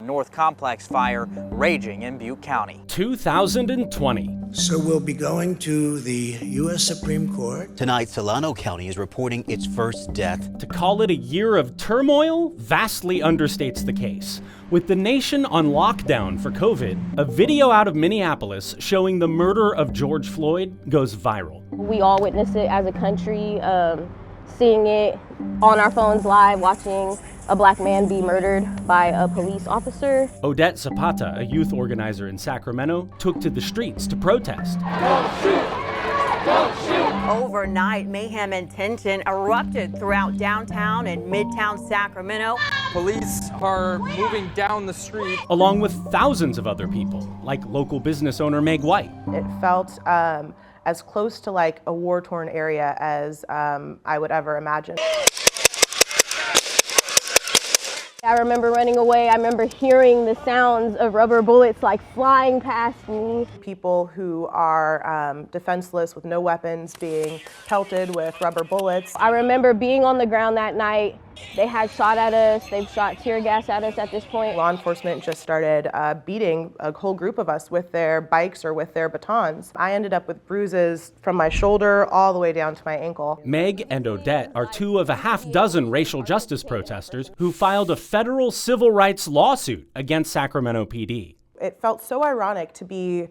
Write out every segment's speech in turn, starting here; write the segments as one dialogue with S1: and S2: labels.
S1: North Complex fire raging in Butte County.
S2: 2020.
S3: So we'll be going to the U.S. Supreme Court.
S4: Tonight, Solano County is reporting its first death.
S2: To call it a year of turmoil vastly understates the case. With the nation on lockdown for COVID, a video out of Minneapolis showing the murder of George Floyd goes viral.
S5: We all witnessed it as a country, seeing it on our phones live, watching a black man be murdered by a police officer.
S2: Odette Zapata, a youth organizer in Sacramento, took to the streets to protest.
S6: Don't shoot! Don't shoot!
S7: Overnight, mayhem and tension erupted throughout downtown and midtown Sacramento.
S8: Police are moving down the street.
S2: Along with thousands of other people, like local business owner Meg White.
S9: It felt as close to like a war-torn area as I would ever imagine.
S5: I remember running away. I remember hearing the sounds of rubber bullets like flying past me.
S9: People who are defenseless with no weapons being pelted with rubber bullets.
S5: I remember being on the ground that night. They had shot at us. They've shot tear gas at us at this point.
S9: Law enforcement just started beating a whole group of us with their bikes or with their batons. I ended up with bruises from my shoulder all the way down to my ankle.
S2: Meg and Odette are two of a half dozen racial justice protesters who filed a federal civil rights lawsuit against Sacramento PD.
S9: It felt so ironic to be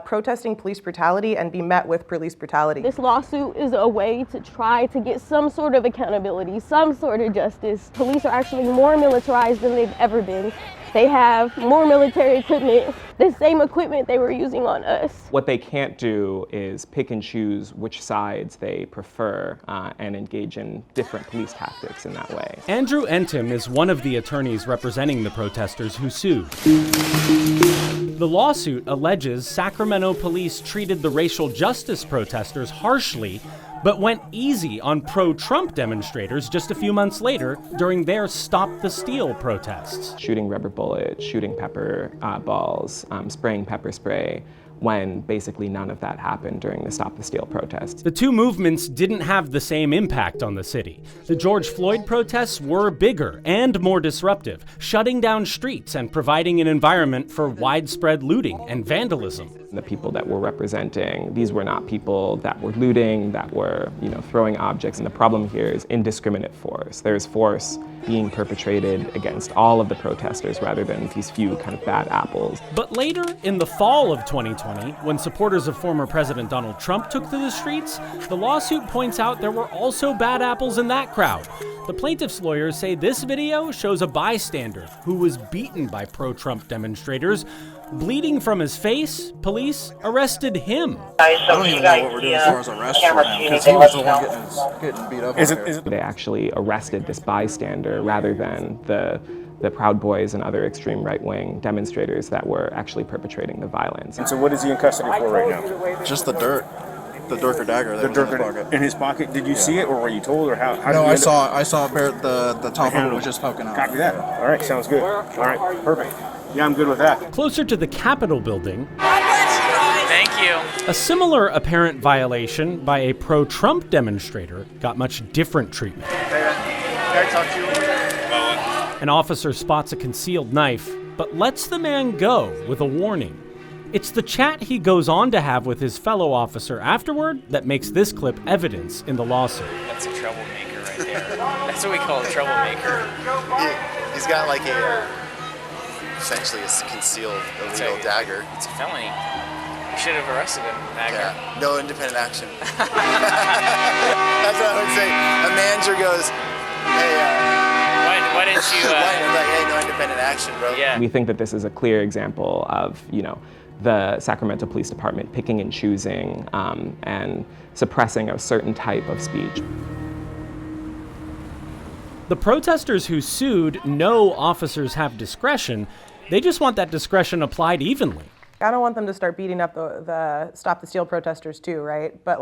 S9: protesting police brutality and be met with police brutality.
S5: This lawsuit is a way to try to get some sort of accountability, some sort of justice. Police are actually more militarized than they've ever been. They have more military equipment, the same equipment they were using on us.
S10: What they can't do is pick and choose which sides they prefer and engage in different police tactics in that way.
S2: Andrew Entim is one of the attorneys representing the protesters who sued. The lawsuit alleges Sacramento police treated the racial justice protesters harshly, but went easy on pro-Trump demonstrators just a few months later during their Stop the Steal protests.
S10: Shooting rubber bullets, shooting pepper balls, spraying pepper spray, when basically none of that happened during the Stop the Steal protests.
S2: The two movements didn't have the same impact on the city. The George Floyd protests were bigger and more disruptive, shutting down streets and providing an environment for widespread looting and vandalism.
S10: The people that we're representing, these were not people that were looting, that were, throwing objects. And the problem here is indiscriminate force. There's force being perpetrated against all of the protesters rather than these few kind of bad apples.
S2: But later, in the fall of 2020, when supporters of former President Donald Trump took to the streets, the lawsuit points out there were also bad apples in that crowd. The plaintiff's lawyers say this video shows a bystander who was beaten by pro-Trump demonstrators. Bleeding from his face, police arrested him.
S11: I don't even know what we're doing as far as arrests right now, because he was the one getting beat up.
S10: They actually arrested this bystander rather than the Proud Boys and other extreme right-wing demonstrators that were actually perpetrating the violence.
S12: And so what is he in custody for right now?
S11: Just the dirt. The Durker dagger that was in his pocket.
S12: In his pocket? Did you see it, or were you told, or how
S11: no, I saw the top of it was just poking out.
S12: Copy that. All right, sounds good. All right, perfect. Yeah, I'm good with that.
S2: Closer to the Capitol building,
S1: Thank you.
S2: a similar apparent violation by a pro-Trump demonstrator got much different treatment.
S12: Hey, can I talk to you?
S2: An officer spots a concealed knife, but lets the man go with a warning. It's the chat he goes on to have with his fellow officer afterward that makes this clip evidence in the lawsuit.
S1: That's a troublemaker right there. That's what we call a troublemaker.
S13: He's got like essentially a concealed illegal dagger.
S1: It's a felony. You should have arrested him, dagger.
S13: Yeah, no independent action. That's what I would say. A manager goes, hey,
S1: why didn't you...
S13: like, hey, no independent action, bro.
S1: Yeah.
S10: We think that this is a clear example of, the Sacramento Police Department picking and choosing and suppressing a certain type of speech.
S2: The protesters who sued know officers have discretion. They just want that discretion applied evenly.
S9: I don't want them to start beating up the Stop the Steal protesters too, right? But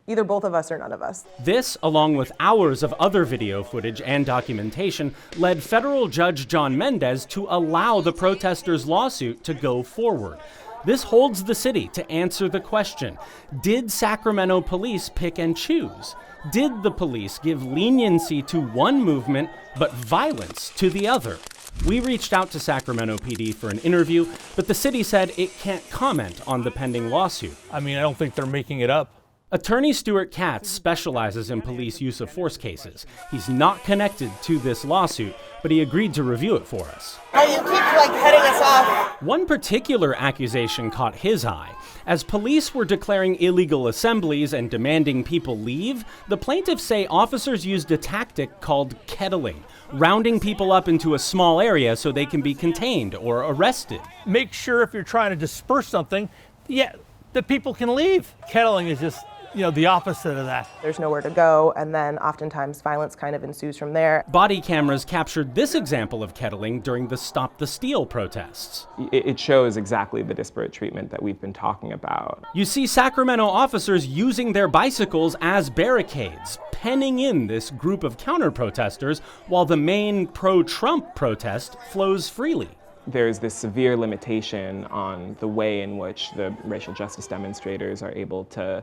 S9: either both of us or none of us.
S2: This, along with hours of other video footage and documentation, led federal judge John Mendez to allow the protesters' lawsuit to go forward. This holds the city to answer the question, did Sacramento police pick and choose? Did the police give leniency to one movement but violence to the other? We reached out to Sacramento PD for an interview, but the city said it can't comment on the pending lawsuit.
S14: I mean, I don't think they're making it up.
S2: Attorney Stuart Katz specializes in police use of force cases. He's not connected to this lawsuit, but he agreed to review it for us.
S9: Oh, you keep heading us off.
S2: One particular accusation caught his eye. As police were declaring illegal assemblies and demanding people leave, the plaintiffs say officers used a tactic called kettling, rounding people up into a small area so they can be contained or arrested.
S14: Make sure if you're trying to disperse something, that people can leave. Kettling is just, the opposite of that.
S9: There's nowhere to go, and then oftentimes violence kind of ensues from there.
S2: Body cameras captured this example of kettling during the Stop the Steal protests.
S10: It shows exactly the disparate treatment that we've been talking about.
S2: You see Sacramento officers using their bicycles as barricades, penning in this group of counter-protesters while the main pro-Trump protest flows freely.
S10: There's this severe limitation on the way in which the racial justice demonstrators are able to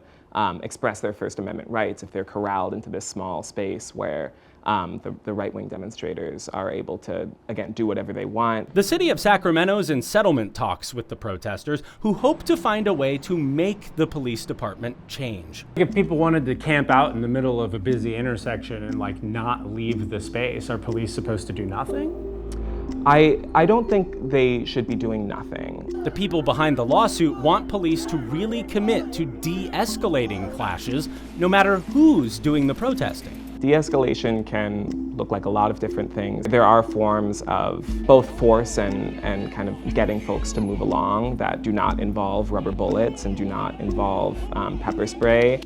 S10: express their First Amendment rights if they're corralled into this small space where the right-wing demonstrators are able to, again, do whatever they want.
S2: The city of Sacramento is in settlement talks with the protesters, who hope to find a way to make the police department change.
S15: If people wanted to camp out in the middle of a busy intersection and not leave the space, are police supposed to do nothing?
S10: I don't think they should be doing nothing.
S2: The people behind the lawsuit want police to really commit to de-escalating clashes, no matter who's doing the protesting.
S10: De-escalation can look like a lot of different things. There are forms of both force and kind of getting folks to move along that do not involve rubber bullets and do not involve pepper spray.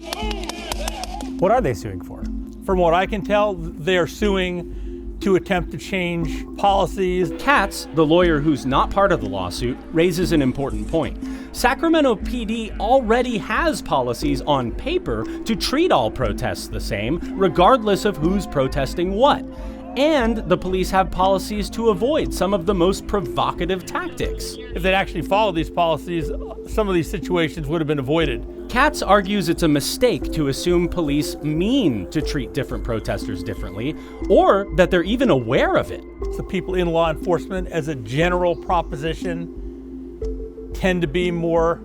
S14: What are they suing for? From what I can tell, they are suing to attempt to change policies.
S2: Katz, the lawyer who's not part of the lawsuit, raises an important point. Sacramento PD already has policies on paper to treat all protests the same, regardless of who's protesting what. And the police have policies to avoid some of the most provocative tactics.
S14: If they'd actually followed these policies, some of these situations would have been avoided.
S2: Katz argues it's a mistake to assume police mean to treat different protesters differently, or that they're even aware of it.
S14: The people in law enforcement, as a general proposition, tend to be more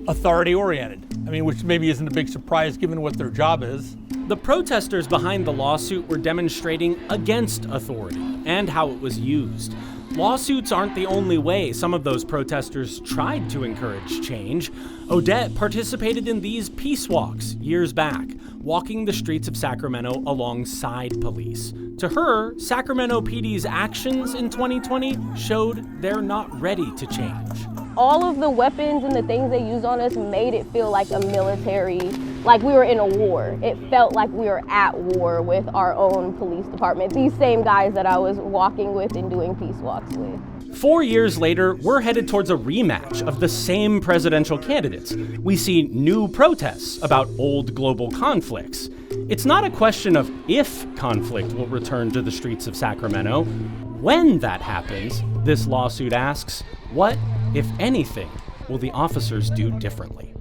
S14: authority-oriented. I mean, which maybe isn't a big surprise given what their job is.
S2: The protesters behind the lawsuit were demonstrating against authority and how it was used. Lawsuits aren't the only way some of those protesters tried to encourage change. Odette participated in these peace walks years back, walking the streets of Sacramento alongside police. To her, Sacramento PD's actions in 2020 showed they're not ready to change.
S5: All of the weapons and the things they used on us made it feel like a military, like we were in a war. It felt like we were at war with our own police department, these same guys that I was walking with and doing peace walks with.
S2: 4 years later, we're headed towards a rematch of the same presidential candidates. We see new protests about old global conflicts. It's not a question of if conflict will return to the streets of Sacramento. When that happens, this lawsuit asks, what, if anything, will the officers do differently?